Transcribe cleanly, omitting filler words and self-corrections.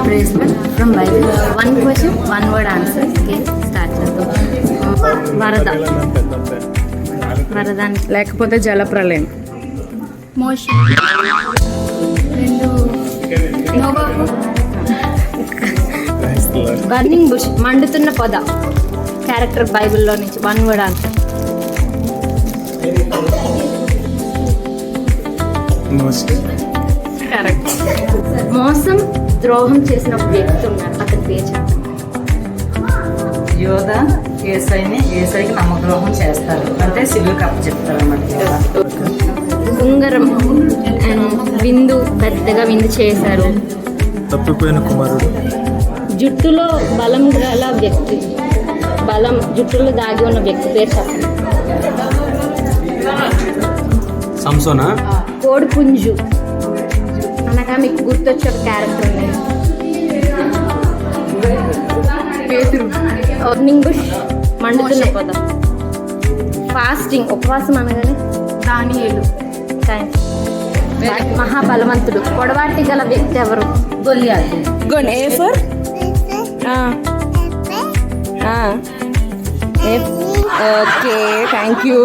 Praise God from Bible. One question, one word answer. Okay, start చేద్దాం. వరద లేకపోతే జలప్రలయం. మోషే రెండు నోవాహు బర్నింగ్ బుష్ మండుతున్న పొద క్యారెక్టర్ బైబిల్లో నుంచి వన్ వర్డ్ ఆన్సర్. కరెక్ట్. మోసం ద్రోహం చేసిన ఒక వ్యక్తి ఉన్నాడు, అతని పేరు చెప్పండి. యోధ ఏసైకి నమ్మద్రోహం చేస్తారు అంటే సిలువు కప్ప చెప్తారు అన్నమాట. ఉంగరం విందు పెద్దగా విందు చేశారు. తప్పిపోయిన కుమారుడు. జుట్టులో బలం గల వ్యక్తి, జుట్టులో దాగి ఉన్న వ్యక్తి పేరు చెప్పండి. సంసోనా. కోడి పుంజు అనగా మీకు గుర్తొచ్చే ఒక క్యారెక్టర్ ఉంది. బర్నింగ్ బుష్ మండుతున్న పొద. ఫాస్టింగ్ ఉపవాసం అనగానే దానియేలు. మహాబలవంతుడు పొడవాటి గల వ్యక్తి ఎవరు? గొల్లియాతు. Okay, thank you.